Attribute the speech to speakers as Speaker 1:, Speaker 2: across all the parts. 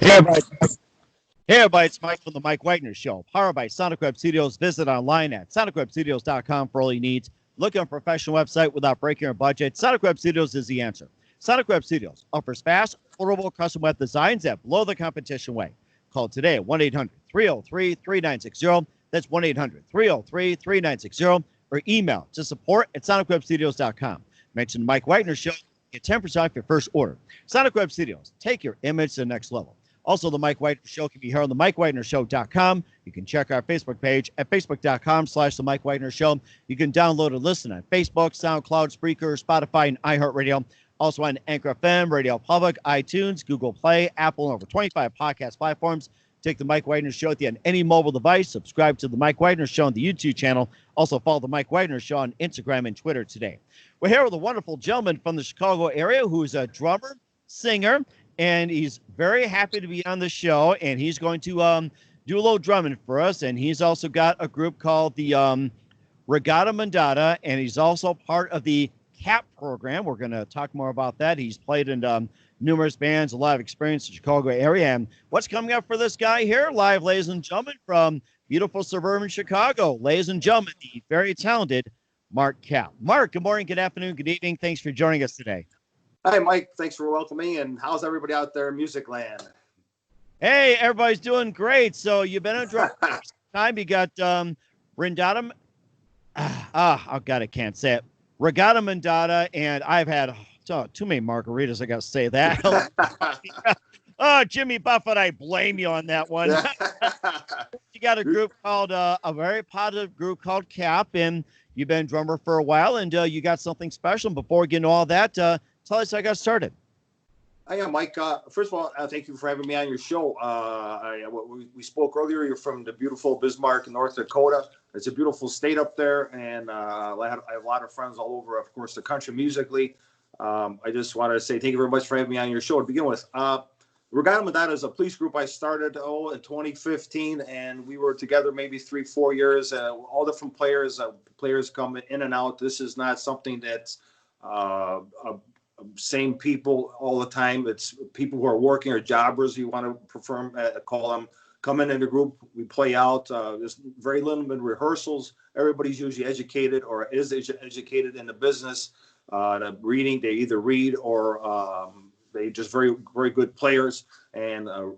Speaker 1: Hey, everybody. Hey, everybody. It's Mike from the Mike Wagner Show, powered by Sonic Web Studios. Visit online at sonicwebstudios.com for all your needs. Look at a professional website without breaking your budget. Sonic Web Studios is the answer. Sonic Web Studios offers fast, affordable custom web designs that blow the competition away. Call today at 1-800-303-3960. That's 1-800-303-3960. Or email to support@sonicwebstudios.com. Mention the Mike Wagner Show. Get 10% off your first order. Sonic Web Studios. Take your image to the next level. Also, the Mike Wagner Show can be heard on the MikeWagnerShow.com. You can check our Facebook page at Facebook.com/The Mike Wagner Show. You can download and listen on Facebook, SoundCloud, Spreaker, Spotify, and iHeartRadio. Also on Anchor FM, Radio Public, iTunes, Google Play, Apple, and over 25 podcast platforms. Take the Mike Wagner Show at the end of any mobile device. Subscribe to the Mike Wagner Show on the YouTube channel. Also follow the Mike Wagner Show on Instagram and Twitter today. We're here with a wonderful gentleman from the Chicago area who's a drummer, singer, and he's very happy to be on the show. And he's going to do a little drumming for us. And he's also got a group called the Regatta Mondatta, and he's also part of the Kap program. We're going to talk more about that. He's played in numerous bands, a lot of experience in the Chicago area. And what's coming up for this guy here live, ladies and gentlemen, from beautiful suburban Chicago, ladies and gentlemen, the very talented Mark Kap. Mark, good morning, good afternoon, good evening. Thanks for joining us today.
Speaker 2: Hi, Mike. Thanks for welcoming me. And how's everybody out there in music land?
Speaker 1: Hey, everybody's doing great. So you've been on drum for some time. You got Regatta. Oh, God, I can't say it. Regatta Mondatta, and I've had too many margaritas. I got to say that. Oh, Jimmy Buffett, I blame you on that one. You got a group called, a very positive group called Kap, and you've been a drummer for a while, and you got something special. Before we get into all that, tell us how I got started.
Speaker 2: Hi, Mike. First of all, thank you for having me on your show. We spoke earlier. You're from the beautiful Bismarck, North Dakota. It's a beautiful state up there, and I have a lot of friends all over, of course, the country musically. I just wanted to say thank you very much for having me on your show to begin with. Regatta Mondatta is a police group I started in 2015, and we were together maybe 3-4 years. All different players come in and out. This is not something that's same people all the time. It's people who are working or jobbers, you want to call them, come in the group. We play out. There's very limited rehearsals. Everybody's usually educated or is educated in the business. The reading, they either read or they just very, very good players, and a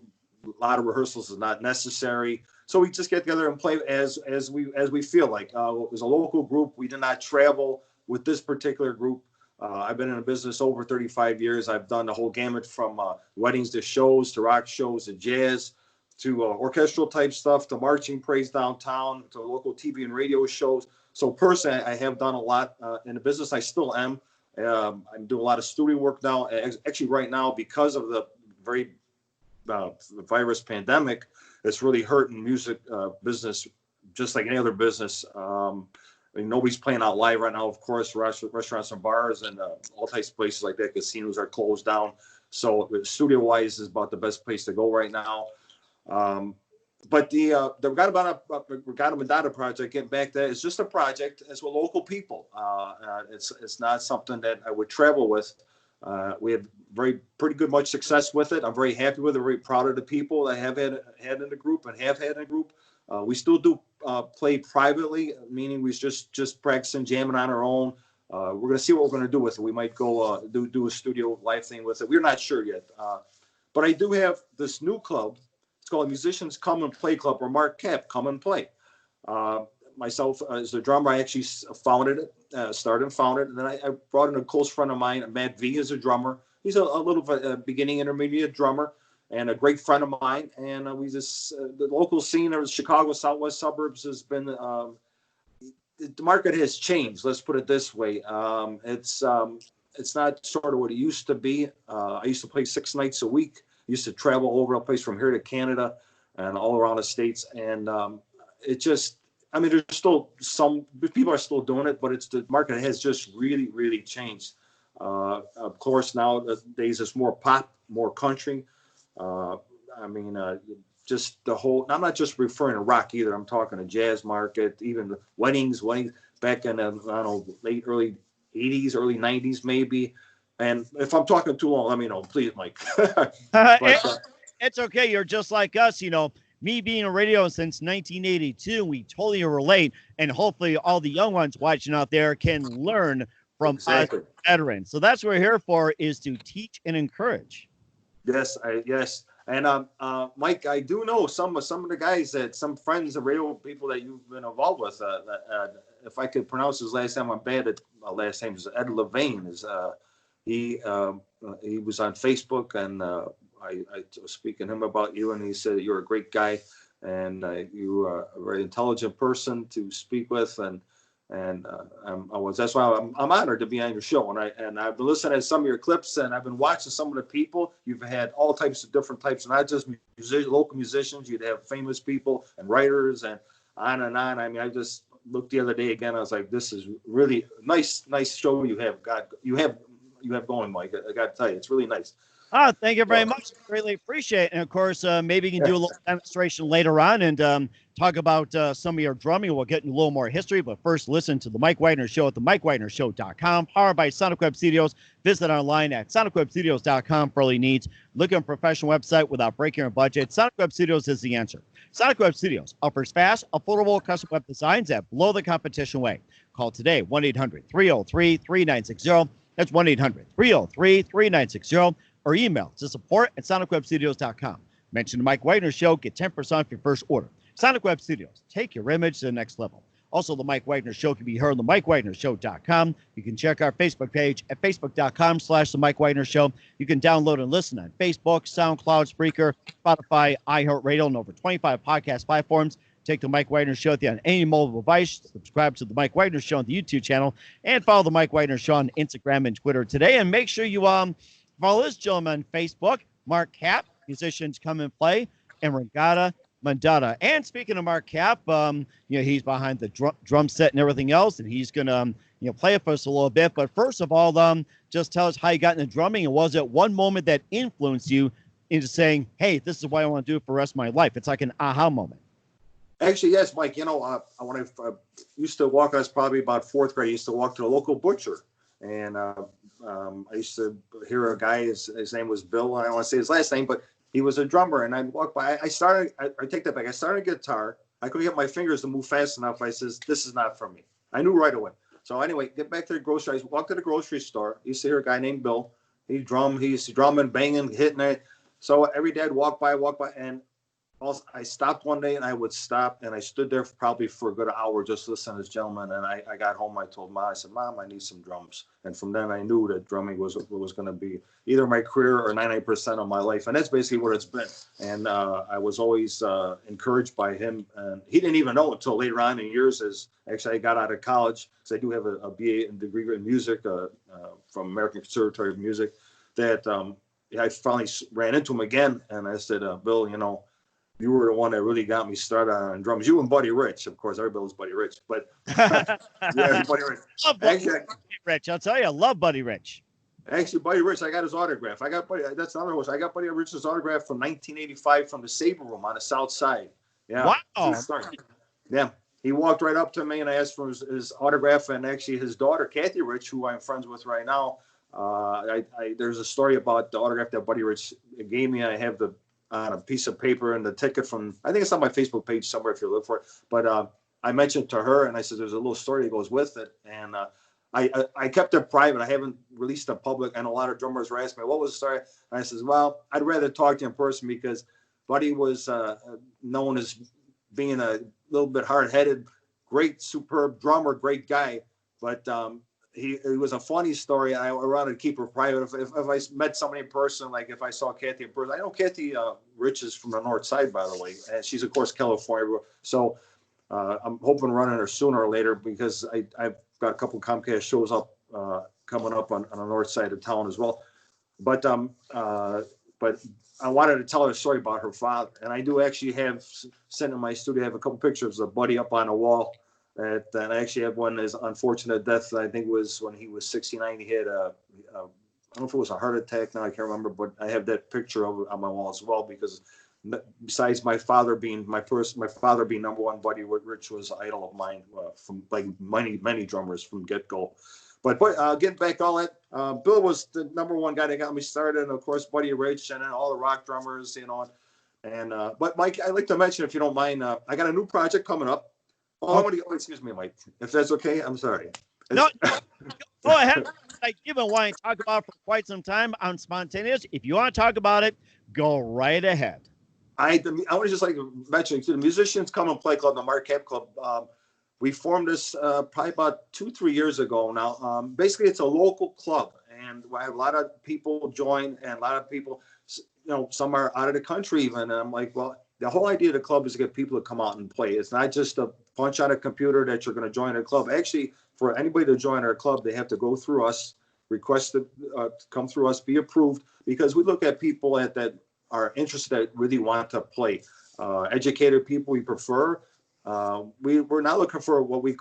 Speaker 2: lot of rehearsals is not necessary. So we just get together and play as we feel like. It was a local group. We did not travel with this particular group. I've been in the business over 35 years. I've done the whole gamut from weddings to shows, to rock shows, to jazz, to orchestral type stuff, to marching parades downtown, to local TV and radio shows. So personally, I have done a lot in the business. I still am. I'm doing a lot of studio work now. Actually, right now, because of the the virus pandemic, it's really hurting music business, just like any other business. I mean, nobody's playing out live right now, of course. Restaurants and bars and all types of places like that, casinos are closed down. So studio-wise is about the best place to go right now. But the Regatta Mondatta project, getting back to that, is just a project. It's with local people. It's not something that I would travel with. We have pretty good much success with it. I'm very happy with it. Very proud of the people I have had in the group and have had in the group. We still do play privately, meaning we just practicing, jamming on our own. We're going to see what we're going to do with it. We might go do a studio live thing with it. We're not sure yet. But I do have this new club. It's called Musicians Come and Play Club, or Mark Kap Come and Play. Myself, as a drummer, I actually started and founded it. And then I brought in a close friend of mine, Matt V, as a drummer. He's a little beginning intermediate drummer and a great friend of mine. And the local scene of the Chicago southwest suburbs has been, the market has changed. Let's put it this way. It's not sort of what it used to be. I used to play 6 nights a week. I used to travel all over the place from here to Canada and all around the States. And there's still some people are still doing it, but the market has just really, really changed. Of course, nowadays it's more pop, more country. Just the whole, I'm not just referring to rock either. I'm talking to jazz market, even the weddings back in the, late, early 80s, early 90s, maybe. And if I'm talking too long, let me know, please, Mike.
Speaker 1: It's okay. You're just like us. Me being in radio since 1982, we totally relate. And hopefully all the young ones watching out there can learn from us
Speaker 2: Exactly.
Speaker 1: veterans. So that's what we're here for, is to teach and encourage.
Speaker 2: Yes. And Mike, I do know some of the guys, that some friends of radio people that you've been involved with. If I could pronounce his last name, I'm bad at last name. Is Ed Levine. He was on Facebook, and I was speaking to him about you, and he said you're a great guy, and you are a very intelligent person to speak with, and that's why I'm honored to be on your show, and I've been listening to some of your clips, and I've been watching some of the people. You've had all types of different types, not just local musicians. You'd have famous people and writers, and on and on. I mean, I just looked the other day again. I was like, this is really nice show you have going, Mike. I got to tell you, it's really nice.
Speaker 1: Thank you very much. Greatly appreciate it. And of course, maybe you can do a little demonstration later on and talk about some of your drumming. We'll get into a little more history, but first listen to the Mike Wagner Show at the MikeWagnerShow.com, powered by Sonic Web Studios. Visit online at SonicWebStudios.com for all your needs. Look at a professional website without breaking your budget. Sonic Web Studios is the answer. Sonic Web Studios offers fast, affordable custom web designs that blow the competition away. Call today, 1-800-303-3960. That's 1-800-303-3960. Or email to support@sonicwebstudios.com. Mention the Mike Wagner Show. Get 10% off your first order. Sonic Web Studios. Take your image to the next level. Also, the Mike Wagner Show can be heard on the MikeWagnerShow.com. You can check our Facebook page at Facebook.com/The Mike Wagner Show. You can download and listen on Facebook, SoundCloud, Spreaker, Spotify, iHeartRadio, and over 25 podcast platforms. Take the Mike Wagner Show with you on any mobile device. Subscribe to the Mike Wagner Show on the YouTube channel. And follow the Mike Wagner Show on Instagram and Twitter today. And make sure you follow this gentleman on Facebook, Mark Kap, Musicians Come and Play, and Regatta Mondatta. And speaking of Mark Kap, he's behind the drum set and everything else, and he's going to, play it for us a little bit. But first of all, just tell us how you got into drumming, and was it one moment that influenced you into saying, hey, this is what I want to do for the rest of my life? It's like an aha moment.
Speaker 2: Actually, yes, Mike. When I used to walk, I was probably about fourth grade. I used to walk to a local butcher, and I used to hear a guy. His name was Bill. I don't want to say his last name, but he was a drummer. And I walked by. I take that back. I started a guitar. I couldn't get my fingers to move fast enough. I says, "This is not for me." I knew right away. So anyway, get back to the grocery. I walked to the grocery store. I used to hear a guy named Bill. He used to drum and banging, hitting it. So every day I'd walk by, and also, I stopped one day, and I would stop, and I stood there probably for a good hour just listening to this gentleman. And I got home. I told Mom, I said, "Mom, I need some drums." And from then I knew that drumming was going to be either my career or 98% of my life. And that's basically what it's been. And I was always encouraged by him. And he didn't even know until later on in years, as actually I got out of college, because I do have a BA and degree in music from American Conservatory of Music, that I finally ran into him again. And I said, "Bill, you were the one that really got me started on drums. You and Buddy Rich, of course. Everybody was Buddy Rich, but yeah, Buddy Rich.
Speaker 1: Buddy Rich, I'll tell you, I love Buddy Rich.
Speaker 2: Actually, Buddy Rich, I got his autograph. That's another one. I got Buddy Rich's autograph from 1985 from the Sabre Room on the South Side. Yeah.
Speaker 1: Wow.
Speaker 2: Yeah. He walked right up to me, and I asked for his autograph. And actually, his daughter, Kathy Rich, who I'm friends with right now, there's a story about the autograph that Buddy Rich gave me. I have on a piece of paper and the ticket from, I think it's on my Facebook page somewhere if you look for it. But I mentioned to her, and I said, there's a little story that goes with it. And I kept it private. I haven't released it public. And a lot of drummers were asking me, what was the story? And I says, well, I'd rather talk to you in person, because Buddy was known as being a little bit hard-headed, great, superb drummer, great guy. But it was a funny story. I wanted to keep her private. If I met somebody in person, like if I saw Kathy in person, I know Kathy Rich is from the North Side, by the way, and she's of course California. So I'm hoping to run into her sooner or later, because I've got a couple of Comcast shows up coming up on the North Side of town as well. But I wanted to tell her a story about her father, and I do actually have sent in my studio. I have a couple pictures of Buddy up on the wall. And I actually have one, his unfortunate death, I think was when he was 69. He had I don't know if it was a heart attack now, I can't remember, but I have that picture of on my wall as well, because besides my father being number one, Buddy Rich was an idol of mine from like many drummers from get-go. But getting back to all that, Bill was the number one guy that got me started, and of course, Buddy Rich, and then all the rock drummers, And but Mike, I'd like to mention, if you don't mind, I got a new project coming up. Excuse me, Mike, if that's okay. I'm sorry.
Speaker 1: No, go ahead. Like you've been wanting to talk about it for quite some time. I'm spontaneous. If you want to talk about it, go right ahead.
Speaker 2: I would just like to mention the Musicians Come and Play Club, the Mark Kap Club. We formed this probably about 2-3 years ago now. Basically, it's a local club, and I have a lot of people join, and a lot of people, some are out of the country even. And I'm like, well, the whole idea of the club is to get people to come out and play. It's not just a punch on a computer that you're going to join a club. Actually, for anybody to join our club, they have to go through us, request to come through us, be approved, because we look at people that are interested, that really want to play. Educated people we prefer. We're not looking for what we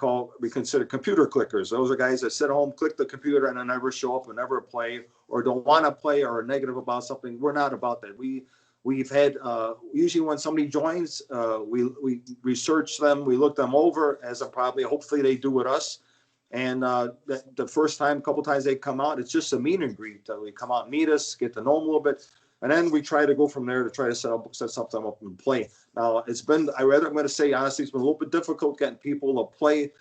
Speaker 2: consider computer clickers. Those are guys that sit home, click the computer, and then never show up and never play, or don't want to play, or are negative about something. We're not about that. We've had usually when somebody joins, we research them, we look them over as hopefully they do with us. And the first time, a couple times they come out, it's just a meet and greet. They come out and meet us, get to know them a little bit. And then we try to go from there to try to set something up and play. Now, I'm going to say, honestly, it's been a little bit difficult getting people to play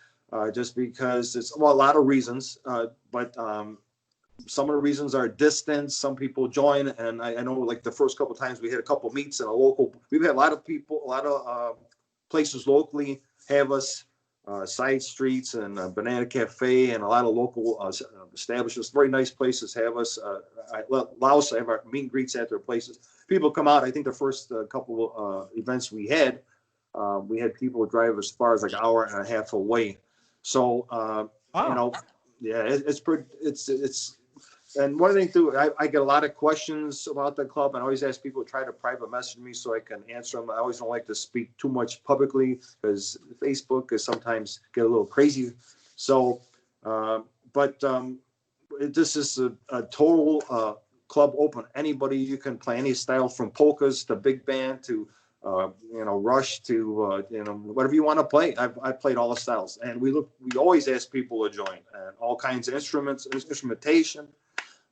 Speaker 2: just because a lot of reasons. But some of the reasons are distance. Some people join. And I know like the first couple of times we had a couple meets in a local, we've had a lot of people, a lot of places locally have us. Side streets and Banana Cafe and a lot of local establishments, very nice places have us. Allow us to have our meet and greets at their places. People come out. I think the first couple events we had people drive as far as like an hour and a half away. So it's pretty. It's and one of the things too, I get a lot of questions about the club, and I always ask people to try to private message me so I can answer them. I always don't like to speak too much publicly because Facebook is sometimes get a little crazy. So, this is a total club open. Anybody, you can play any style from polkas to big band to Rush to whatever you want to play. I've played all the styles, and we always ask people to join, and all kinds of instrumentation.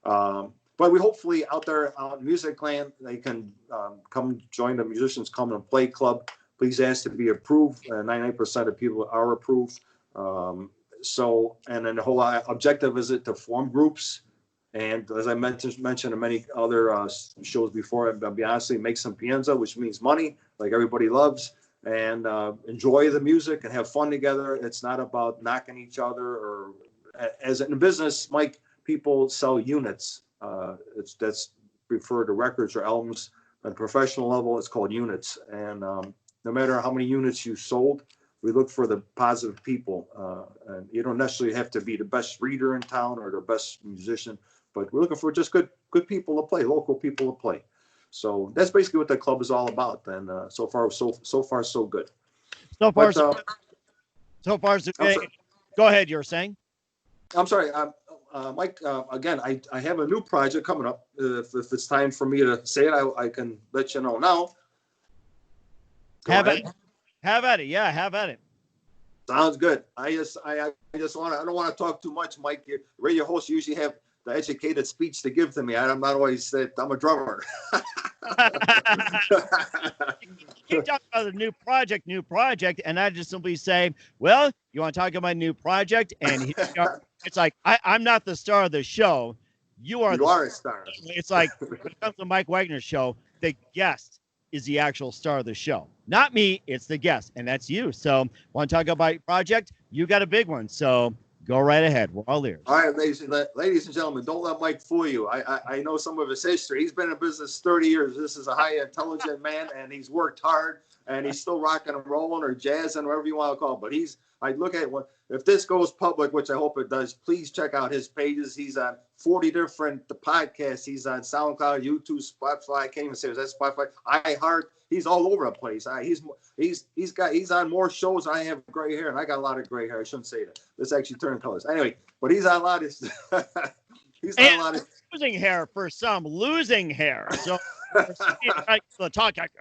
Speaker 2: But we hopefully out in music land, they can come join the Musicians Come and Play Club. Please ask to be approved. 99% of people are approved. And then the whole objective is to form groups. And as I mentioned in many other shows before, I'll be honestly, make some pienza, which means money, like everybody loves, and enjoy the music and have fun together. It's not about knocking each other, or as in business, Mike, people sell units. That's referred to records or albums. At a professional level, it's called units. And no matter how many units you sold, we look for the positive people. And you don't necessarily have to be the best reader in town or the best musician, but we're looking for just good people to play, local people to play. So that's basically what the club is all about. And so far, so good. So far, so
Speaker 1: good. Go ahead. You were saying?
Speaker 2: I'm sorry. Mike, again, I have a new project coming up. If it's time for me to say it, I can let you know now.
Speaker 1: Have at it. Yeah, have at it.
Speaker 2: Sounds good. I don't want to talk too much, Mike. Your radio hosts usually have the educated speech to give to me. I'm not always that. I'm a drummer.
Speaker 1: You talk about a new project, and I just simply say, well, you want to talk about a new project? And it's like, I'm not the star of the show. You are a star. It's like, when it comes to Mike Wagner Show, the guest is the actual star of the show. Not me, it's the guest, and that's you. So, want to talk about your project? You got a big one, so go right ahead. We're all ears.
Speaker 2: All right, ladies and gentlemen, don't let Mike fool you. I know some of his history. He's been in business 30 years. This is a high intelligent man, and he's worked hard, and he's still rocking and rolling or jazzing, whatever you want to call it. But I look at it, if this goes public, which I hope it does, please check out his pages. He's on 40 different podcasts. He's on SoundCloud, YouTube, Spotify. I can't even say, is that Spotify? iHeart. He's all over the place. He's on more shows. I have gray hair, and I got a lot of gray hair. I shouldn't say that. Let's actually turn colors. Anyway, but he's on a lot of
Speaker 1: losing hair for some, losing hair. So the talk like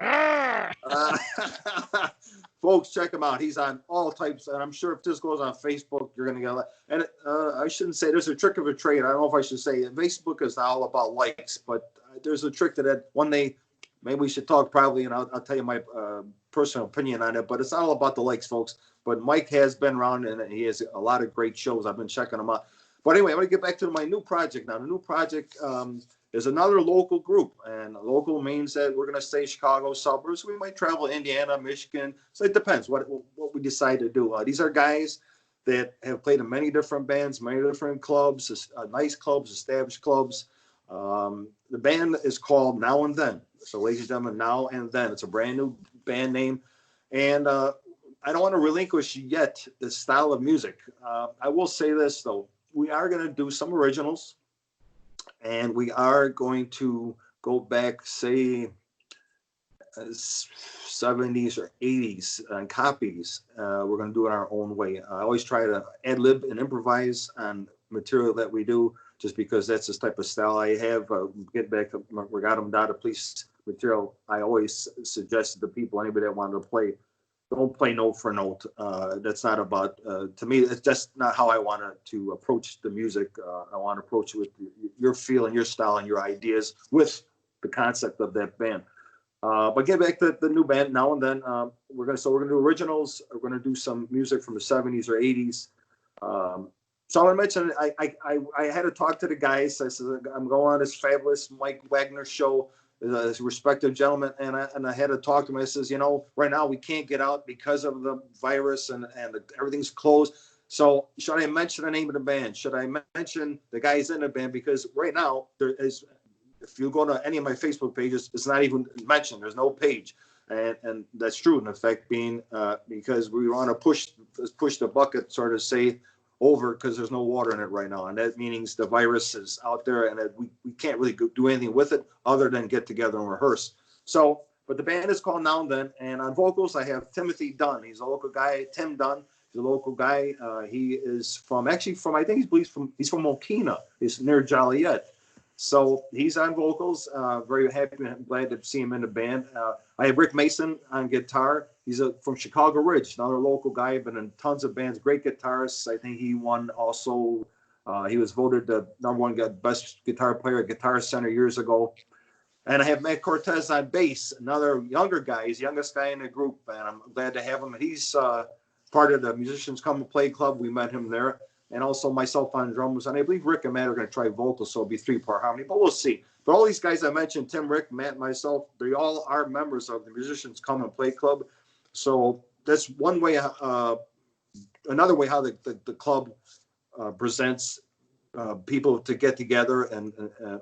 Speaker 2: folks, check him out. He's on all types, and I'm sure if this goes on Facebook, you're going to get a lot. And I shouldn't say there's a trick of a trade. I don't know if I should say it. Facebook is all about likes, but there's a trick to that. One day, maybe we should talk privately, and I'll tell you my personal opinion on it. But it's not all about the likes, folks. But Mike has been around, and he has a lot of great shows. I've been checking them out. But anyway, I'm going to get back to my new project now. The new project is another local group, and local means that we're going to stay Chicago suburbs. We might travel Indiana, Michigan. So it depends what we decide to do. These are guys that have played in many different bands, many different clubs, nice clubs, established clubs. The band is called Now and Then. So, ladies and gentlemen, Now and Then. It's a brand new band name. And I don't want to relinquish yet the style of music. I will say this, though. We are going to do some originals. And we are going to go back, say, 70s or 80s on copies. We're going to do it our own way. I always try to ad-lib and improvise on material that we do, just because that's the type of style I have. Get back to Regatta Mondatta police material. I always suggested to people, anybody that wanted to play, don't play note for note. That's not about, to me, it's just not how I want to approach the music. I want to approach it with your feel and your style and your ideas with the concept of that band. But get back to the new band Now and Then. We're gonna do originals. We're gonna do some music from the 70s or 80s. So I want to mention, I had to talk to the guys. I said, I'm going on this fabulous Mike Wagner Show, this respected gentleman, and I had to talk to him. I says, right now we can't get out because of the virus and everything's closed. So should I mention the name of the band? Should I mention the guys in the band? Because right now, there is, if you go to any of my Facebook pages, it's not even mentioned. There's no page. And that's true, in effect, being because we want to push the bucket, sort of say, over, because there's no water in it right now, and that means the virus is out there, and that we can't really do anything with it other than get together and rehearse. So, but the band is called Now and Then, and on vocals I have Timothy Dunn. He's a local guy. Tim Dunn. He's a local guy. He is from I think he's from Okina. He's near Joliet. So he's on vocals. Very happy and glad to see him in the band. I have Rick Mason on guitar. He's from Chicago Ridge, another local guy. Been in tons of bands. Great guitarist. I think he won also. He was voted the #1 best guitar player at Guitar Center years ago. And I have Matt Cortez on bass, another younger guy. He's the youngest guy in the group, and I'm glad to have him. And he's part of the Musicians Come and Play Club. We met him there. And also myself on drums. And I believe Rick and Matt are going to try vocals, so it'll be 3-part harmony. But we'll see. But all these guys I mentioned, Tim, Rick, Matt, myself, they all are members of the Musicians Come and Play Club. So that's one way. Another way how the club presents people to get together and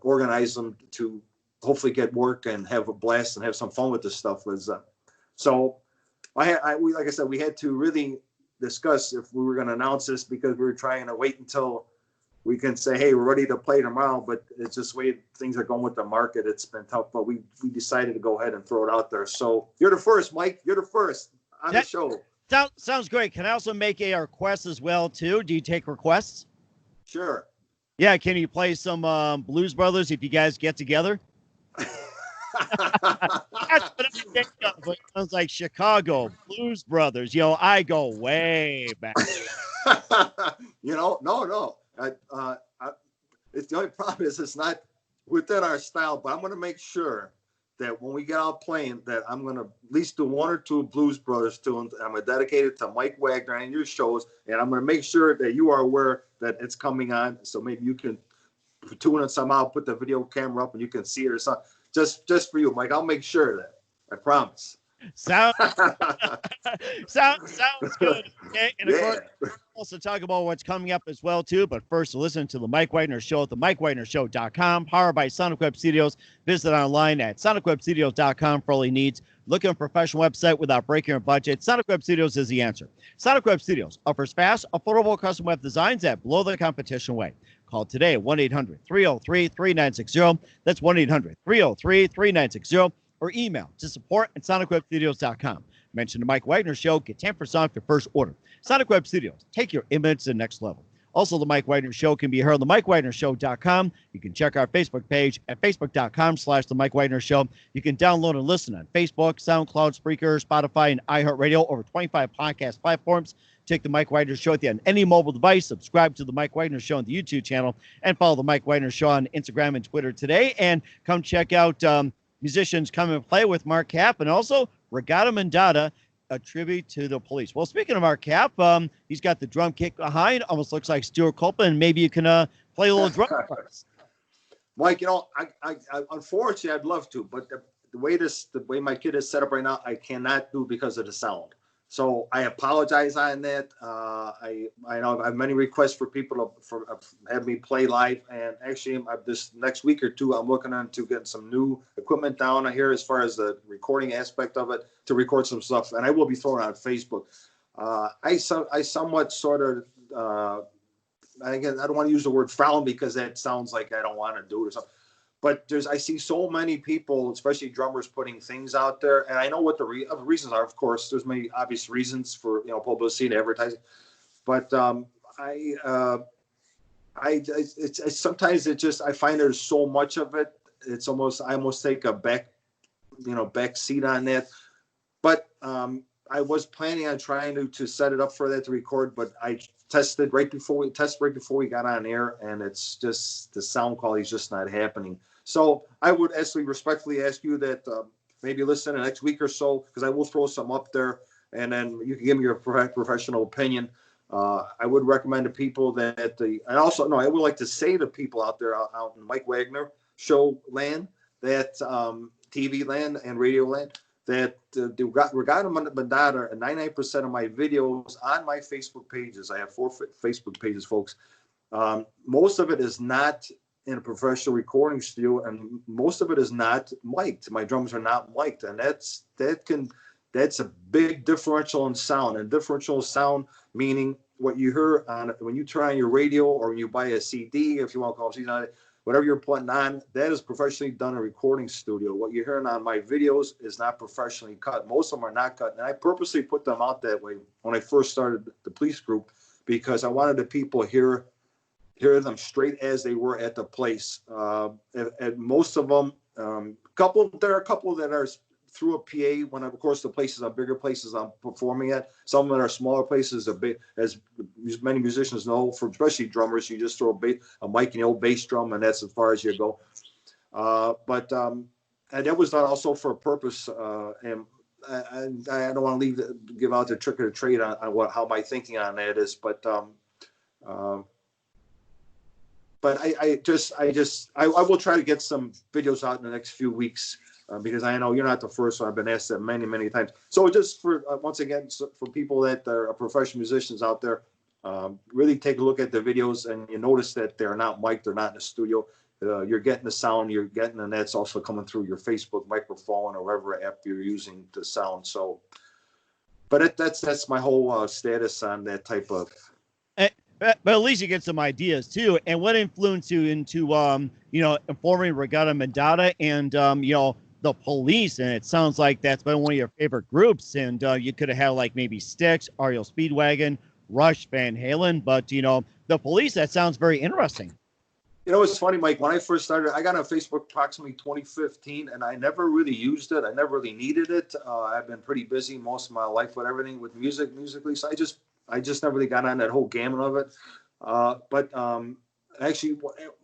Speaker 2: organize them to hopefully get work and have a blast and have some fun with this stuff. So like I said, we had to really discuss if we were going to announce this, because we were trying to wait until we can say, hey, we're ready to play tomorrow. But it's just the way things are going with the market. It's been tough, but we decided to go ahead and throw it out there. So you're the first, Mike. You're the first on the show.
Speaker 1: Sounds great. Can I also make a request as well, too? Do you take requests?
Speaker 2: Sure.
Speaker 1: Yeah. Can you play some Blues Brothers if you guys get together? That's what I think of. It sounds like Chicago Blues Brothers. I go way back.
Speaker 2: No. It's the only problem is it's not within our style. But I'm going to make sure that when we get out playing, that I'm going to at least do 1 or 2 Blues Brothers tunes. I'm going to dedicate it to Mike Wagner and your shows, and I'm going to make sure that you are aware that it's coming on. So maybe you can tune it somehow, put the video camera up, and you can see it or something. Just for you, Mike. I'll make sure of that. I promise. Sounds
Speaker 1: good. Okay. And of course, we'll also talk about what's coming up as well, too. But first, listen to the Mike Wagner Show at the MikeWagnerShow.com, powered by Sonic Web Studios. Visit online at SonicWebStudios.com for all your needs. Looking for a professional website without breaking your budget? Sonic Web Studios is the answer. Sonic Web Studios offers fast, affordable custom web designs that blow the competition away. Call today at 1-800-303-3960. That's 1-800-303-3960. Or email to support@sonicwebstudios.com. Mention the Mike Wagner Show. Get 10% off your first order. Sonic Web Studios. Take your image to the next level. Also, the Mike Wagner Show can be heard on the MikeWagnerShow.com. You can check our Facebook page at Facebook.com/the Mike Wagner Show. You can download and listen on Facebook, SoundCloud, Spreaker, Spotify, and iHeartRadio, over 25 podcast platforms. Take the Mike Wagner Show on any mobile device. Subscribe to the Mike Wagner Show on the YouTube channel, and follow the Mike Wagner Show on Instagram and Twitter today. And come check out musicians come and play with Mark Kap, and also Regatta Mondatta, a tribute to the police. Well, speaking of Mark Kap, he's got the drum kick behind, almost looks like Stuart Copeland. Maybe you can play a little drum for us.
Speaker 2: Mike, I unfortunately I'd love to, but the way my kit is set up right now, I cannot do because of the sound. So I apologize on that. I know I have many requests for people to have me play live, and actually this next week or two, I'm looking into getting some new equipment down here as far as the recording aspect of it to record some stuff, and I will be throwing it on Facebook. I somewhat sort of I don't want to use the word frown because that sounds like I don't want to do it or something. But I see so many people, especially drummers, putting things out there, and I know what the reasons are. Of course, there's many obvious reasons for publicity and advertising, but it's sometimes I find there's so much of it. It's I almost take a back seat on that. But I was planning on trying to set it up for that to record, but I tested right before we got on air, and it's just the sound quality is just not happening. So I would actually respectfully ask you that maybe listen the next week or so, because I will throw some up there, and then you can give me your professional opinion. I would recommend to people that I would like to say to people out there out in Mike Wagner Show land, that TV land and radio land, that the Regatta Mondatta, and 99% of my videos on my Facebook pages, I have 4 Facebook pages, folks. Most of it is not in a professional recording studio, and most of it is not mic'd. My drums are not mic'd, and that's a big differential in sound. And differential sound meaning what you hear when you turn on your radio, or when you buy a CD, if you want to call it CD, whatever you're putting on, that is professionally done in a recording studio. What you're hearing on my videos is not professionally cut. Most of them are not cut, and I purposely put them out that way when I first started the police group, because I wanted the people hear them straight as they were at the place. And most of them, there are a couple that are through a PA, when of course the places are bigger places I'm performing at. Some of them are smaller places. As many musicians know, for especially drummers, you just throw a mic and the old bass drum, and that's as far as you go. And that was done also for a purpose. And I don't want to give out the trick of the trade on how my thinking on that is, but I will try to get some videos out in the next few weeks, because I know you're not the first one. I've been asked that many, many times. So just for once again, for people that are professional musicians out there, really take a look at the videos, and you notice that they're not mic'd, they're not in the studio. You're getting the sound and that's also coming through your Facebook microphone or whatever app you're using to sound. So, but that's my whole status on that type of.
Speaker 1: But at least you get some ideas too. And what influenced you into informing Regatta Mondatta and the police? And it sounds like that's been one of your favorite groups. And you could have had like maybe Styx, REO Speedwagon, Rush, Van Halen, but the police. That sounds very interesting.
Speaker 2: It's funny, Mike. When I first started, I got on Facebook approximately 2015, and I never really used it. I never really needed it. I've been pretty busy most of my life with everything with musically. So I just never really got on that whole gamut of it. But actually,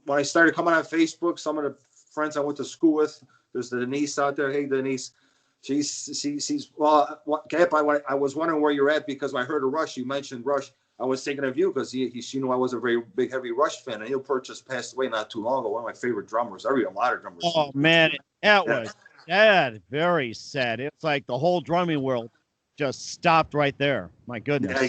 Speaker 2: when I started coming on Facebook, some of the friends I went to school with, there's Denise out there. Hey, Denise. She's well, Kap, I was wondering where you're at, because when I heard of Rush, you mentioned Rush. I was thinking of you because she knew I was a very big, heavy Rush fan, and Neil Peart just passed away not too long ago. One of my favorite drummers. A lot of drummers.
Speaker 1: Oh man, that was sad. Very sad. It's like the whole drumming world just stopped right there. My goodness.
Speaker 2: I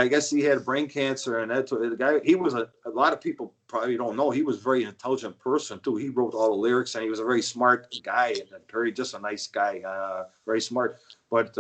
Speaker 2: guess he had brain cancer, and that's the guy. He was a lot of people probably don't know. He was a very intelligent person too. He wrote all the lyrics, and he was a very smart guy, and just a nice guy, very smart. But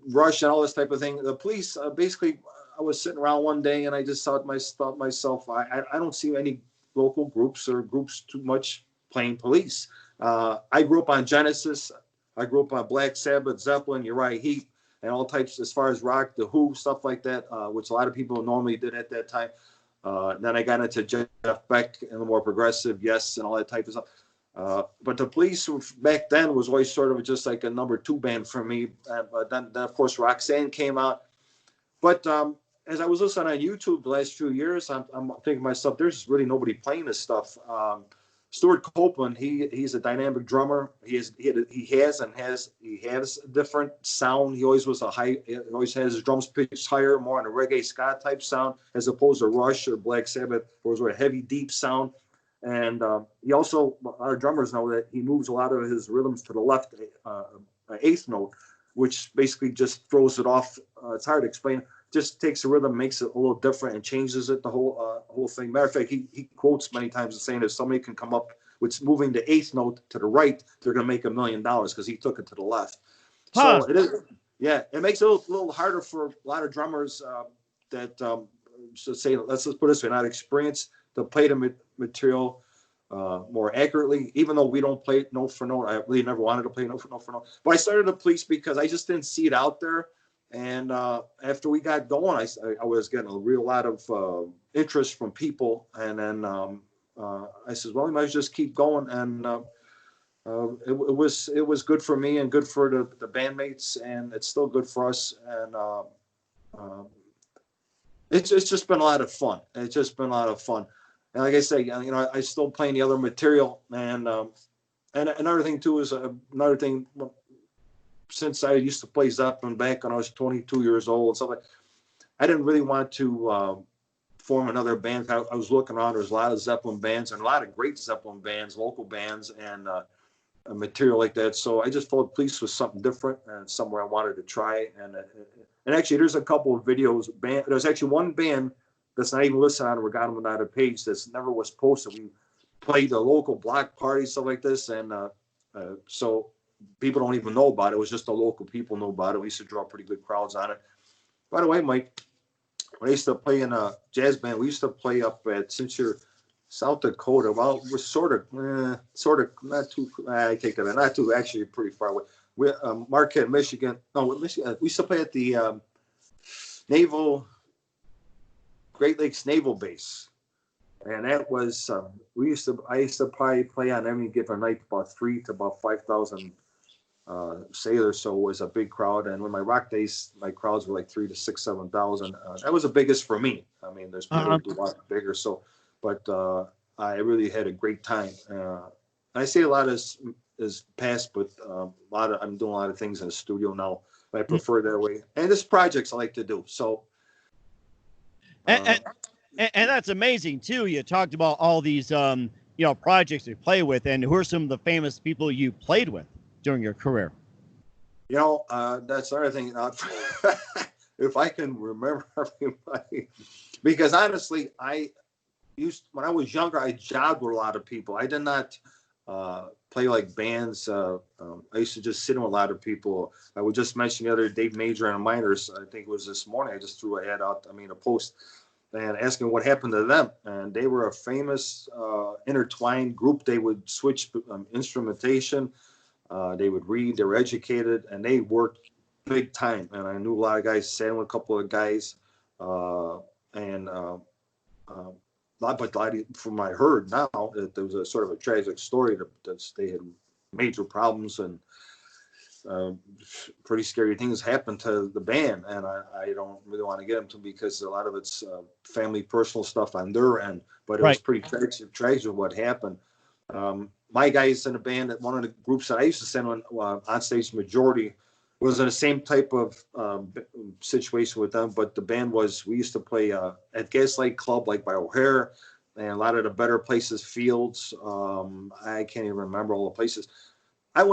Speaker 2: Rush and all this type of thing. The police, basically, I was sitting around one day, and I just thought myself, I don't see any local groups too much playing police. I grew up on Genesis. I grew up on Black Sabbath, Zeppelin, Uriah Heep. and all types as far as rock, the Who, stuff like that, which a lot of people normally did at that time. Then I got into Jeff Beck and the more progressive, Yes, and all that type of stuff. But the Police back then was always sort of just like a number 2 band for me. But then of course Roxanne came out. But as I was listening on YouTube the last few years, I'm thinking to myself, there's really nobody playing this stuff. Stuart Copeland, he's a dynamic drummer. He has a different sound. He always has his drums pitched higher, more on a reggae ska type sound, as opposed to Rush or Black Sabbath, where it was a heavy, deep sound. And he also, our drummers know that he moves a lot of his rhythms to the left, 8th note, which basically just throws it off. It's hard to explain. Just takes the rhythm, makes it a little different, and changes it, the whole thing. Matter of fact, he quotes many times saying if somebody can come up with moving the 8th note to the right, they're going to make $1 million because he took it to the left.
Speaker 1: Huh.
Speaker 2: So it is, yeah, it makes it a little harder for a lot of drummers that should say, let's put it this way, not experienced, to play the material more accurately, even though we don't play it note for note. I really never wanted to play note for note. But I started the Police because I just didn't see it out there. And after we got going, I was getting a real lot of interest from people. And then I said, well, we might just keep going. And it was good for me and good for the bandmates, and it's still good for us. And it's just been a lot of fun. It's just been a lot of fun. And like I say, you know, I still playing the other material. And another thing too is since I used to play Zeppelin back when I was 22 years old and stuff like that, I didn't really want to form another band. I was looking around. There's a lot of Zeppelin bands and a lot of great Zeppelin bands, local bands, and material like that. So I just thought Police was something different and somewhere I wanted to try. And actually, there's a couple of videos. There's actually one band that's not even listed on the Regatta Mondatta page that's never was posted. We played the local block parties, stuff like this, and so people don't even know about it. It was just the local people know about it. We used to draw pretty good crowds on it. By the way, Mike, when I used to play in a jazz band, we used to play up at, since you're South Dakota, well, we're sort of, not too, I take that, not too, actually pretty far away. We're Mark Kap, Michigan. No, Michigan. We used to play at the Great Lakes Naval Base. And that was, I used to probably play on any given night about 3,000 to about 5,000 sailors. So it was a big crowd. And when my rock days, my crowds were like 3,000 to 6,000, 7,000. That was the biggest for me. I mean, there's people who do a lot bigger. So, but I really had a great time. I say a lot is past, but I'm doing a lot of things in the studio now. But I prefer that way. And this projects I like to do. So.
Speaker 1: And that's amazing too. You talked about all these, projects you play with, and who are some of the famous people you played with during your career?
Speaker 2: That's another thing. If I can remember everybody, because honestly, when I was younger, I jobbed with a lot of people. I did not play like bands. I used to just sit in with a lot of people. I would just mention the other Dave Major and the Miners. I think it was this morning. I just threw an ad out. A post. And asking what happened to them. And they were a famous intertwined group. They would switch instrumentation. They would read. They were educated, and they worked big time. And I knew a lot of guys, sat with a couple of guys. But from what I heard now, there was a sort of a tragic story that they had major problems and pretty scary things happened to the band, and I don't really want to get into because a lot of it's family, personal stuff on their end. But it was pretty tragic what happened. My guys in the band, one of the groups that I used to send on stage majority was in the same type of situation with them. But the band we used to play at Gaslight Club, like by O'Hare, and a lot of the better places, Fields. I can't even remember all the places. I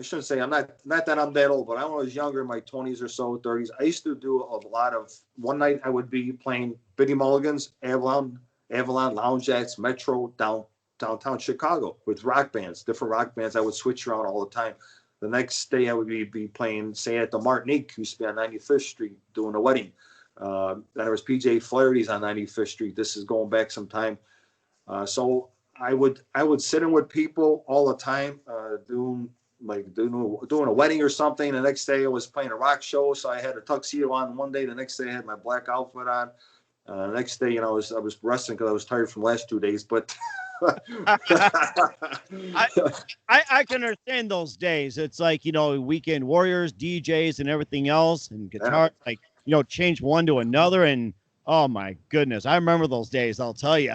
Speaker 2: shouldn't say I'm not that I'm that old, but when I was younger, in my 20s or so, 30s, I used to do a lot of, one night I would be playing Bitty Mulligan's, Avalon Lounge Acts, Metro, downtown Chicago with rock bands, different rock bands. I would switch around all the time. The next day I would be playing, say, at the Martinique, who used to be on 95th Street doing a wedding. Then there was PJ Flaherty's on 95th Street. This is going back some time. So I would sit in with people all the time, doing like doing a wedding or something. The next day I was playing a rock show, so I had a tuxedo on one day. The next day I had my black outfit on. The next day, I was resting because I was tired from the last 2 days. But
Speaker 1: I can understand those days. It's like, weekend warriors, DJs, and everything else, and guitar, like, change one to another. And oh my goodness, I remember those days. I'll tell you.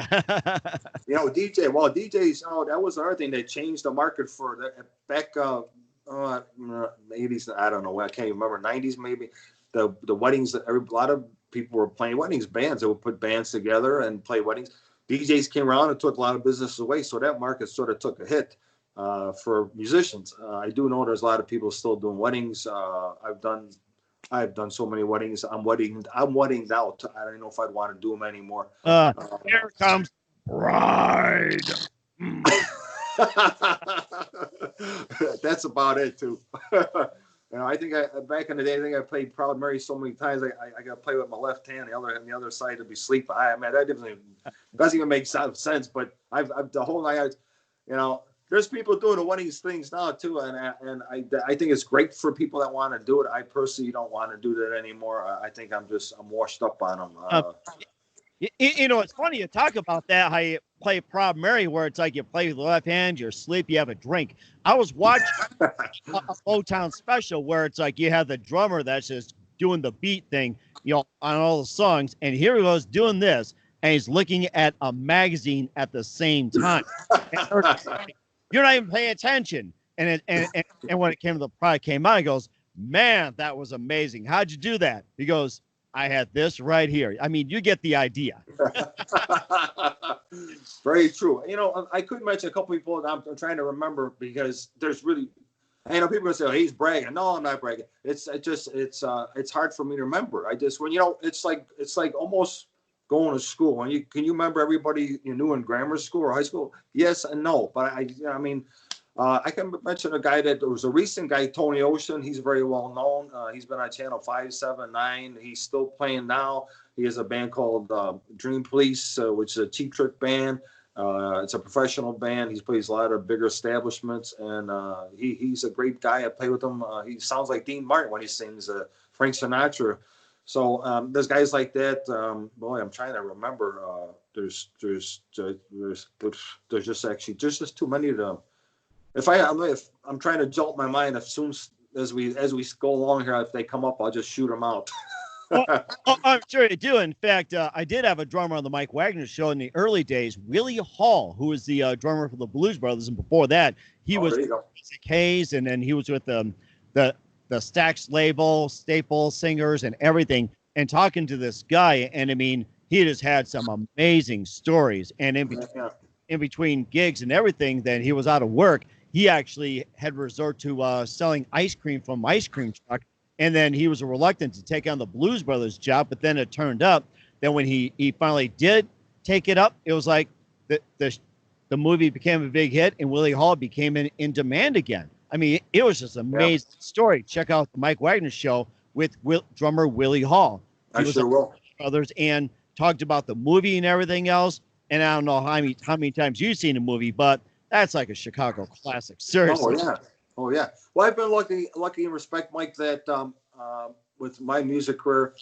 Speaker 2: DJs. Oh, that was another thing that changed the market for that back 80s. I don't know. I can't even remember. 90s maybe. The weddings. A lot of people were playing weddings. Bands. They would put bands together and play weddings. DJs came around and took a lot of business away. So that market sort of took a hit for musicians. I do know there's a lot of people still doing weddings. I've done so many weddings. I'm weddinged out. I don't know if I'd want to do them anymore.
Speaker 1: Here comes bride.
Speaker 2: That's about it too. I think back in the day, I played Proud Mary so many times. I got to play with my left hand. The other side to be sleeping. That doesn't even make sense. But I've the whole night. There's people doing the weddings things now too, and I think it's great for people that want to do it. I personally don't want to do that anymore. I think I'm washed up on them.
Speaker 1: It's funny you talk about that, how you play Proud Mary, where it's like you play with the left hand, you're asleep, you have a drink. I was watching a Motown special where it's like you have the drummer that's just doing the beat thing, on all the songs, and here he was doing this, and he's looking at a magazine at the same time. You're not even paying attention. And when it came to the product came out, he goes, "Man, that was amazing. How'd you do that?" He goes, "I had this right here." I mean, you get the idea.
Speaker 2: Very true. I could mention a couple people that I'm trying to remember because there's really, people are gonna say, "Oh, he's bragging." No, I'm not bragging. It's hard for me to remember. It's like almost going to school. Can you remember everybody you knew in grammar school or high school? Yes and no. But I can mention a guy that was a recent guy, Tony Ocean. He's very well known. He's been on Channel 579. He's still playing now. He has a band called Dream Police, which is a Cheap Trick band. It's a professional band. He plays a lot of bigger establishments, and he's a great guy. I play with him. He sounds like Dean Martin when he sings Frank Sinatra. So there's guys like that. Boy, I'm trying to remember. There's just too many of them. If I'm trying to jolt my mind, as soon as we go along here, if they come up, I'll just shoot them out.
Speaker 1: I'm sure you do. In fact, I did have a drummer on the Mike Wagner Show in the early days, Willie Hall, who was the drummer for the Blues Brothers, and before that, he was with Isaac Hayes, and then he was with the Stax label, Staple Singers, and everything. And talking to this guy, and he just had some amazing stories. And in between gigs and everything, then he was out of work. He actually had resort to selling ice cream from ice cream truck. And then he was reluctant to take on the Blues Brothers job. But then it turned up that when he finally did take it up, it was like the movie became a big hit and Willie Hall became in demand again. It was just an amazing story. Check out the Mike Wagner Show with drummer Willie Hall.
Speaker 2: I sure will.
Speaker 1: Brothers and talked about the movie and everything else. And I don't know how many times you've seen the movie, but that's like a Chicago classic. Seriously.
Speaker 2: Oh yeah. Well, I've been lucky in respect, Mike, that with my music career,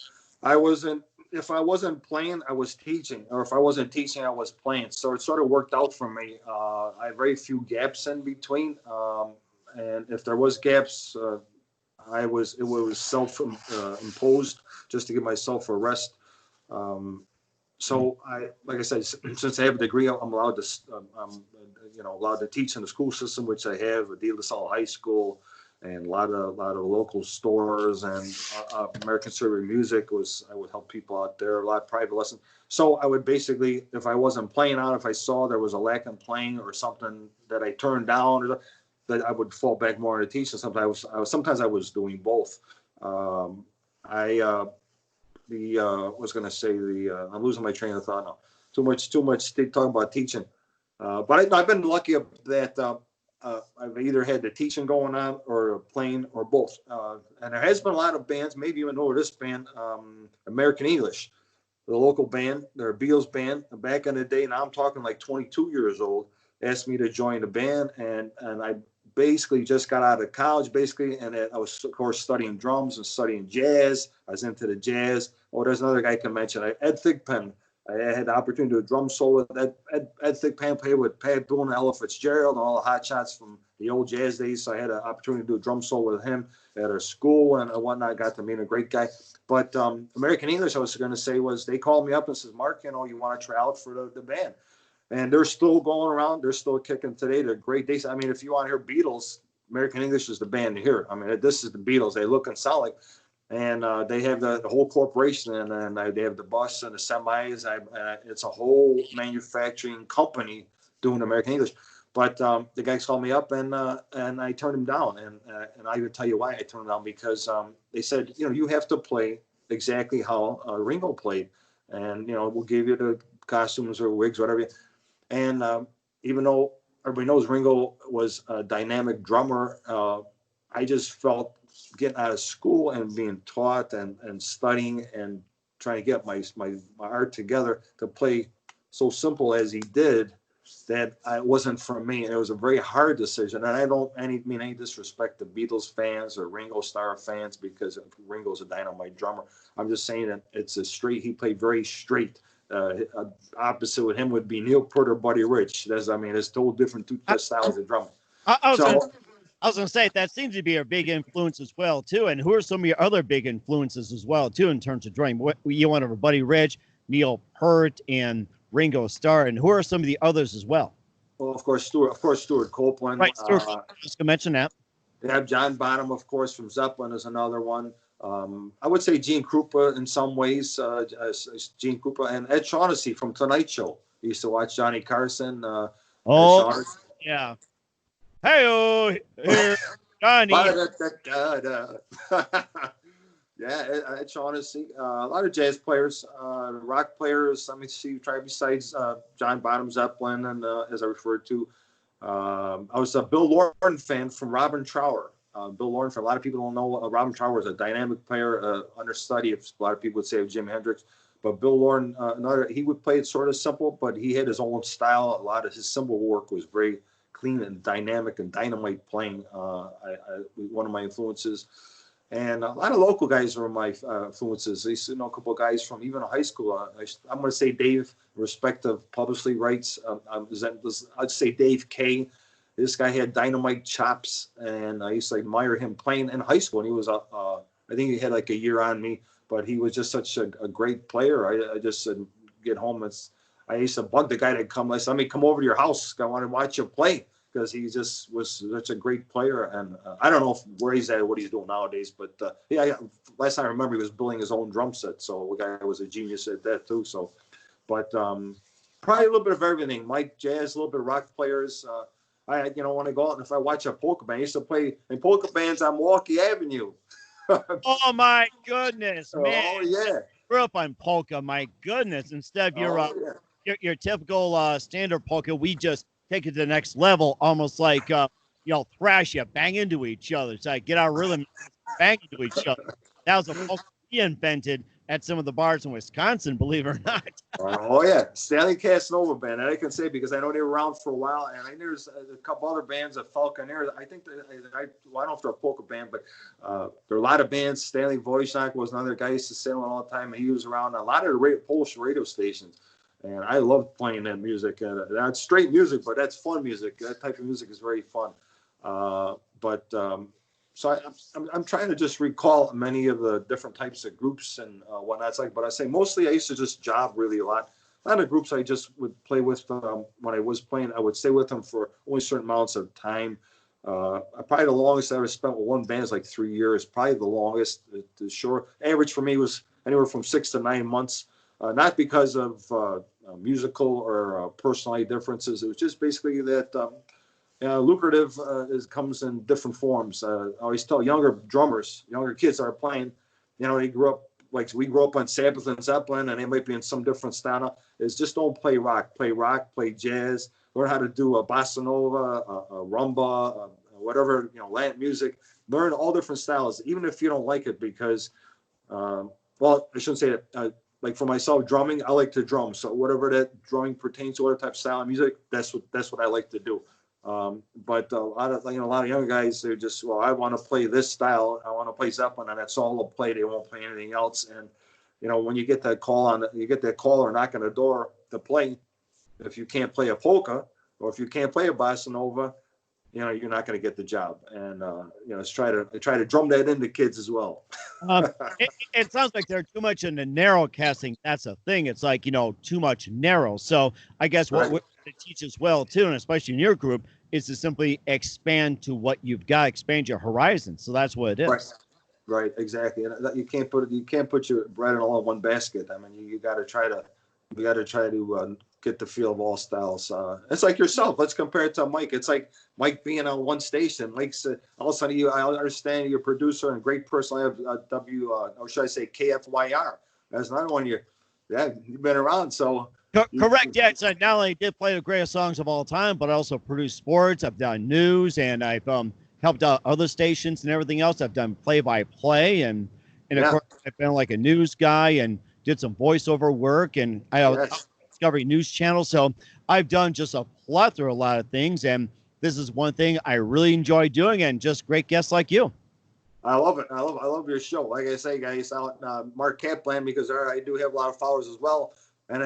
Speaker 2: if I wasn't playing, I was teaching, or if I wasn't teaching, I was playing. So it sort of worked out for me. I had very few gaps in between, and if there was gaps, it was self imposed just to give myself a rest. So like I said, since I have a degree, I'm allowed to teach in the school system, which I have at De La Salle High School, and a lot of local stores, and American Conservative Music I would help people out there, a lot of private lessons. So I would basically, if I wasn't playing out, if I saw there was a lack in playing or something that I turned down, that I would fall back more into teaching. Sometimes I was doing both. I'm losing my train of thought now. Too much talking about teaching. But I've been lucky that I've either had the teaching going on or playing or both. And there has been a lot of bands, maybe you know this band, American English, the local band, they're a Beatles band. Back in the day, now I'm talking like 22 years old, asked me to join the band, and I basically just got out of college, basically, and I was, of course, studying drums and studying jazz. I was into the jazz. Oh, there's another guy I can mention, Ed Thigpen. I had the opportunity to do a drum solo with Ed Thigpen, played with Pat Boone and Ella Fitzgerald and all the hot shots from the old jazz days. So I had an opportunity to do a drum solo with him at our school and whatnot. I got to meet a great guy. But American English, I was going to say, was they called me up and says, Mark, you want to try out for the band? And they're still going around. They're still kicking today. They're great days. I mean, if you want to hear Beatles, American English is the band to hear. I mean, this is the Beatles. They look and sound like, and they have the whole corporation, and they have the bus and the semis. It's a whole manufacturing company doing American English. But the guys called me up, and I turned him down. And I would tell you why I turned him down, because they said, you have to play exactly how Ringo played, and we'll give you the costumes or wigs, whatever. And even though everybody knows Ringo was a dynamic drummer, I just felt getting out of school and being taught and studying and trying to get my art together to play so simple as he did, that it wasn't for me. And it was a very hard decision. And I don't mean any disrespect to Beatles fans or Ringo Starr fans, because Ringo's a dynamite drummer. I'm just saying that he played very straight. Opposite with him would be Neil Peart or Buddy Rich. It's total different two styles of drumming.
Speaker 1: I was going to say, that seems to be a big influence as well, too. And who are some of your other big influences as well, too, in terms of drumming? What you want over Buddy Rich, Neil Peart, and Ringo Starr, and who are some of the others as well?
Speaker 2: Well, of course, Stuart Copeland.
Speaker 1: Right, Stuart. Just to mention that.
Speaker 2: They have John Bonham, of course, from Zeppelin is another one. I would say Gene Krupa in some ways. Gene Krupa and Ed Shaughnessy from Tonight Show. I used to watch Johnny Carson.
Speaker 1: Yeah. Hey, here, Johnny.
Speaker 2: Yeah, Ed Shaughnessy. A lot of jazz players, rock players. Let me see. Try besides John Bonham, Zeppelin, and as I referred to, I was a Bill Lauren fan from Robin Trower. Bill Lauren, for a lot of people don't know, Robin Trower was a dynamic player, understudy, if a lot of people would say, of Jimi Hendrix. But Bill Lauren, he would play it sort of simple, but he had his own style. A lot of his cymbal work was very clean and dynamic and dynamite playing. One of my influences. And a lot of local guys were my influences. I used to know a couple of guys from even high school. I'm going to say Dave, respect of publicly writes. I'd say Dave K. This guy had dynamite chops, and I used to admire him playing in high school. And he was, I think he had like a year on me, but he was just such a great player. I just said, get home. I used to bug the guy to come. Let me come over to your house. I want to watch you play, because he just was such a great player. And I don't know where he's at, what he's doing nowadays. But last time I remember, he was building his own drum set. So the guy was a genius at that too. So, but probably a little bit of everything. Mike, jazz, a little bit of rock players. When I go out and if I watch a polka band, I used to play in polka bands on Milwaukee Avenue.
Speaker 1: Oh my goodness, man!
Speaker 2: Oh yeah,
Speaker 1: grew up on polka. My goodness! Instead of your typical standard polka, we just take it to the next level, almost like thrash you, bang into each other. So I get our rhythm, bang into each other. That was a polka we invented at some of the bars in Wisconsin, believe it or not.
Speaker 2: Oh yeah, Stanley Casanova band. And I can say, because I know they were around for a while, and I know there's a couple other bands of Falconer. I think I don't know if they're a polka band, but there are a lot of bands. Stanley Wojciak was another guy I used to sit on all the time. He was around a lot of the Polish radio stations, and I loved playing that music. That's straight music, but that's fun music. That type of music is very fun. So I'm trying to just recall many of the different types of groups and whatnot. But I say mostly I used to just job really a lot. A lot of groups I just would play with when I was playing. I would stay with them for only certain amounts of time. Probably the longest I ever spent with one band is like 3 years. Probably the longest. The short average for me was anywhere from 6 to 9 months. Not because of musical or personality differences. It was just basically that. Lucrative comes in different forms. I always tell younger drummers, younger kids that are playing, they grew up like we grew up on Sabbath and Zeppelin, and they might be in some different style. Is just don't play rock, play jazz, learn how to do a bossa nova, a rumba, whatever, Latin music. Learn all different styles, even if you don't like it, because, I shouldn't say that. Like for myself, drumming, I like to drum. So whatever that drumming pertains to, whatever type of style of music, that's what I like to do. But a lot of younger guys, they're just, well, I want to play this style. I want to play Zeppelin, and that's all they'll play. They won't play anything else. And when you get that call or knock on the door to play, if you can't play a polka or if you can't play a bossa nova, you're not going to get the job. And let's try to drum that into kids as well.
Speaker 1: It sounds like they're too much into narrow casting. That's a thing. It's like, too much narrow. So I guess what it teaches well too, and especially in your group, is to simply expand to what you've got, expand your horizon. So that's what it is.
Speaker 2: Right. Exactly. And you can't put your bread in all in one basket. I mean, you got to try to get the feel of all styles. It's like yourself. Let's compare it to Mike. It's like Mike being on one station. Mike's all of a sudden I understand you're a producer and great person. I have or should I say KFYR? That's another one. You've been around. So
Speaker 1: correct. Yeah. So not only did play the greatest songs of all time, but I also produced sports. I've done news, and I've helped out other stations and everything else. I've done play-by-play, and of course I've been like a news guy and did some voiceover work, and Discovery News Channel. So I've done just a plethora, a lot of things, and this is one thing I really enjoy doing, and just great guests like you.
Speaker 2: I love it. I love your show. Like I say, guys, Mark Kap land, because I do have a lot of followers as well. And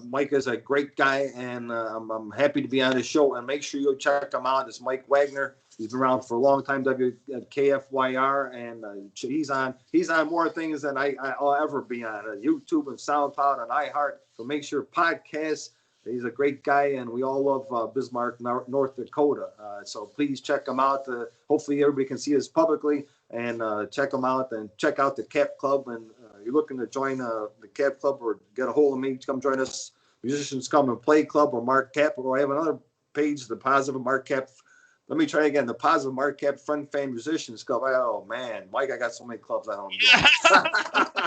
Speaker 2: Mike is a great guy, and I'm happy to be on his show. And make sure you check him out. It's Mike Wagner. He's been around for a long time, KFYR, and he's on more things than I'll ever be on YouTube and SoundCloud and iHeart. So make sure podcasts. He's a great guy, and we all love Bismarck, North Dakota. So please check him out. Hopefully everybody can see this publicly, and check him out, and check out the Kap Club. And you're looking to join the Kap Club or get a hold of me, come join us. Musicians Come and Play Club or Mark Kap. Or I have another page, the Positive Mark Kap. Let me try again. The Positive Mark Kap Friend Fan Musicians Club. Oh man, Mike, I got so many clubs I don't know.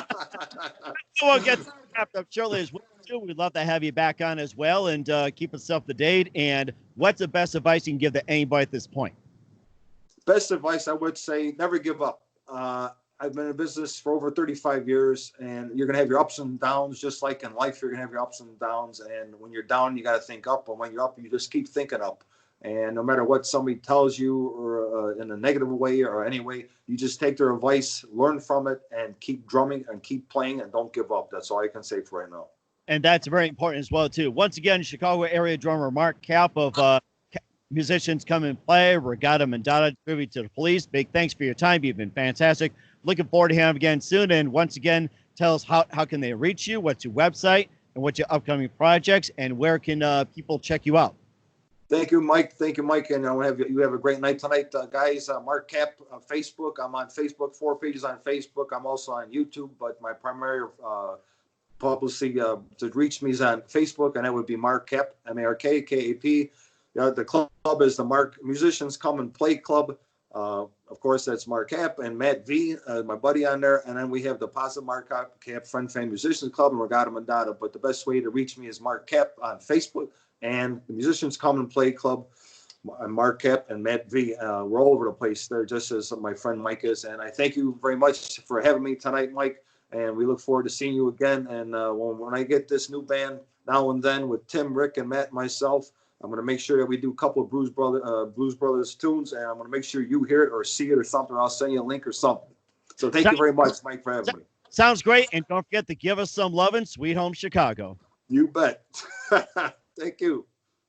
Speaker 1: We'll get wrapped up shortly as well. We'd love to have you back on as well, and keep us up to date. And what's the best advice you can give to anybody at this point?
Speaker 2: Best advice, I would say, never give up. I've been in business for over 35 years, and you're going to have your ups and downs, just like in life, you're going to have your ups and downs. And when you're down, you got to think up. And when you're up, you just keep thinking up. And no matter what somebody tells you, or in a negative way or any way, you just take their advice, learn from it, and keep drumming and keep playing, and don't give up. That's all I can say for right now.
Speaker 1: And that's very important as well, too. Once again, Chicago area drummer Mark Kap of Musicians Come and Play, Regatta Mondatta, Tribute to the Police. Big thanks for your time. You've been fantastic. Looking forward to having you again soon. And once again, tell us how can they reach you, what's your website, and what's your upcoming projects, and where can people check you out?
Speaker 2: Thank you, Mike. Thank you, Mike. And you have a great night tonight, guys. Mark Kap on Facebook. I'm on Facebook, 4 pages on Facebook. I'm also on YouTube, but my primary publicity to reach me is on Facebook, and that would be Mark Kap, MARK KAP. The club is the Musicians Come and Play Club. Of course, that's Mark Kap and Matt V, my buddy on there. And then we have the Positive Mark Kap Friend Fan Musicians Club and Regatta Mondatta. But the best way to reach me is Mark Kap on Facebook, and the Musicians Come and Play Club. Mark Kap and Matt V. We're all over the place there, just as my friend Mike is. And I thank you very much for having me tonight, Mike. And we look forward to seeing you again. And when I get this new band now and then with Tim, Rick, and Matt and myself, I'm going to make sure that we do a couple of Blues Brothers tunes, and I'm going to make sure you hear it or see it or something, or I'll send you a link or something. So thank you very much, Mike, for having me.
Speaker 1: Sounds great. And don't forget to give us some love in Sweet Home Chicago.
Speaker 2: You bet. Thank you.